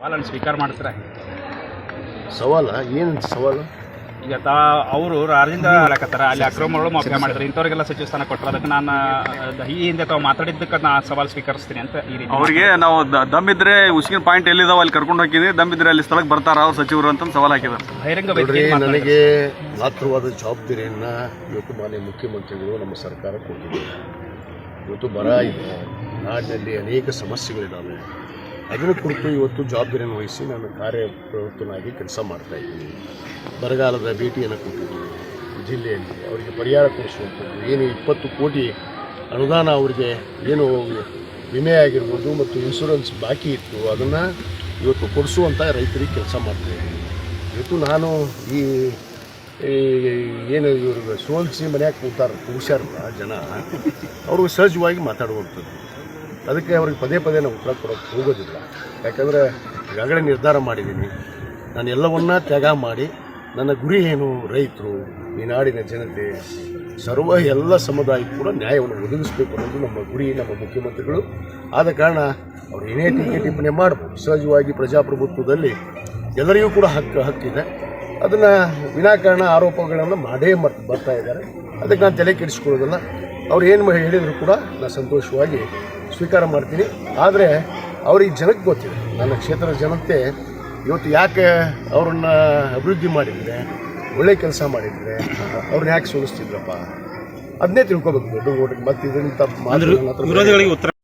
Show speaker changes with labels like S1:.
S1: ಸವಾಲನ್ನು ಸ್ವೀಕಾರ ಮಾಡ್ತಾರೆ.
S2: ಸವಾಲ ಏನು ಸವಾಲು?
S1: ಈಗ ಅವರು ರಾಜ್ಯದಿಂದ ಹೇಳಕತ್ತಾರ ಅಲ್ಲಿ ಅಕ್ರಮಗಳು ಮಾಫಿಯಾ ಮಾಡಿದ್ರೆ ಇಂಥವ್ರಿಗೆಲ್ಲ ಸಚಿವ ಸ್ಥಾನ ಕೊಟ್ಟರು. ಅದಕ್ಕೆ ನಾನು ಈ ಹಿಂದೆ ತಾವು ಮಾತಾಡಿದ್ದಕ್ಕೆ ನಾ ಸವಾಲು ಸ್ವೀಕರಿಸ್ತೀನಿ ಅಂತ ಈ ರೀತಿ
S3: ಅವ್ರಿಗೆ ನಾವು ದಮ್ಮಿದ್ರೆ ಉಸಿಗಿನ ಪಾಯಿಂಟ್ ಎಲ್ಲಿದಾವ ಅಲ್ಲಿ ಕರ್ಕೊಂಡು ಹೋಗಿದ್ವಿ, ದಮ್ಮಿದ್ರೆ ಅಲ್ಲಿ ಸ್ಥಳಕ್ಕೆ ಬರ್ತಾರ ಅವ್ರು ಸಚಿವರು ಅಂತ ಸವಾಲು ಹಾಕಿದ್ದಾರೆ.
S1: ಬಹಿರಂಗ
S2: ನನಗೆ ಮಾತ್ರವಾದ ಜವಾಬ್ದಾರಿಯನ್ನು ಇವತ್ತು ಮಾನ್ಯ ಮುಖ್ಯಮಂತ್ರಿಗಳು ನಮ್ಮ ಸರ್ಕಾರ ಕೊಟ್ಟಿದೆ. ಇವತ್ತು ಬರ ಇದೆ, ನಾಡಿನಲ್ಲಿ ಅನೇಕ ಸಮಸ್ಯೆಗಳಿದ್ದಾವೆ. ಅದನ್ನು ಕುರಿತು ಇವತ್ತು ಜವಾಬ್ದಾರಿಯನ್ನು ವಹಿಸಿ ನಾನು ಕಾರ್ಯಪ್ರವೃತ್ತನಾಗಿ ಕೆಲಸ ಮಾಡ್ತಾಯಿದ್ದೀನಿ. ಬರಗಾಲದ ಭೇಟಿಯನ್ನು ಕೊಟ್ಟಿದ್ದೀನಿ ಜಿಲ್ಲೆಯಲ್ಲಿ, ಅವರಿಗೆ ಪರಿಹಾರ ಕೊಡಿಸುವಂಥದ್ದು ಏನು 20 ಕೋಟಿ ಅನುದಾನ ಅವರಿಗೆ ಏನು ವಿಮೆ ಆಗಿರ್ಬೋದು ಮತ್ತು ಇನ್ಶೂರೆನ್ಸ್ ಬಾಕಿ ಇತ್ತು ಅದನ್ನು ಇವತ್ತು ಕೊಡಿಸುವಂಥ ರೈತರಿಗೆ ಕೆಲಸ ಮಾಡ್ತಾಯಿದ್ದೀನಿ. ಇವತ್ತು ನಾನು ಈ ಏನು ಇವ್ರಿಗೆ ಸೋಲಿಸಿ ಮನೆಯಾಗ ಕೂರ್ಸ್ಯಾರಲ್ಲ ಜನ, ಅವ್ರಿಗೆ ಸಹಜವಾಗಿ ಮಾತಾಡುವಂಥದ್ದು. ಅದಕ್ಕೆ ಅವ್ರಿಗೆ ಪದೇ ಪದೇ ನಾವು ಉತ್ತರ ಕೊಡೋಕ್ಕೆ ಹೋಗೋದಿಲ್ಲ. ಯಾಕಂದರೆ ಈಗಾಗಲೇ ನಿರ್ಧಾರ ಮಾಡಿದ್ದೀನಿ, ನಾನು ಎಲ್ಲವನ್ನ ತ್ಯಾಗ ಮಾಡಿ ನನ್ನ ಗುರಿ ಏನು, ರೈತರು, ಈ ನಾಡಿನ ಜನತೆ, ಎಲ್ಲ ಸಮುದಾಯಕ್ಕೂ ಕೂಡ ನ್ಯಾಯವನ್ನು ಒದಗಿಸಬೇಕು ಅನ್ನೋದು ನಮ್ಮ ಗುರಿ, ನಮ್ಮ ಮುಖ್ಯಮಂತ್ರಿಗಳು. ಆದ ಕಾರಣ ಅವ್ರು ಏನೇ ಟೀಕೆ ಟಿಪ್ಪಣಿ ಮಾಡ್ಬೋದು. ಸಹಜವಾಗಿ ಪ್ರಜಾಪ್ರಭುತ್ವದಲ್ಲಿ ಎಲ್ಲರಿಗೂ ಕೂಡ ಹಕ್ಕಿದೆ. ಅದನ್ನು ವಿನಾಕಾರಣ ಆರೋಪಗಳನ್ನು ಮಾಡೇ ಬರ್ತಾ ಇದ್ದಾರೆ. ಅದಕ್ಕೆ ನಾನು ತಲೆ ಕೆಡಿಸ್ಕೊಳ್ಳೋದಿಲ್ಲ. ಅವ್ರು ಏನು ಹೇಳಿದರೂ ಕೂಡ ನಾನು ಸಂತೋಷವಾಗಿ ಸ್ವೀಕಾರ ಮಾಡ್ತೀನಿ. ಆದರೆ ಅವ್ರಿಗೆ ಜನಕ್ಕೆ ಗೊತ್ತಿದೆ, ನನ್ನ ಕ್ಷೇತ್ರದ ಜನತೆ ಇವತ್ತು ಯಾಕೆ ಅವ್ರನ್ನ ಅಭಿವೃದ್ಧಿ ಮಾಡಿದರೆ, ಒಳ್ಳೆ ಕೆಲಸ ಮಾಡಿದರೆ ಅವ್ರನ್ನ ಯಾಕೆ ಸೋಲಿಸ್ತಿದ್ರಪ್ಪ, ಅದನ್ನೇ ತಿಳ್ಕೊಬೇಕು. ದೊಡ್ಡ ಓಟಿಗೆ ಮತ್ತೆ ಇದರಿಂದ ಮಾತ್ರ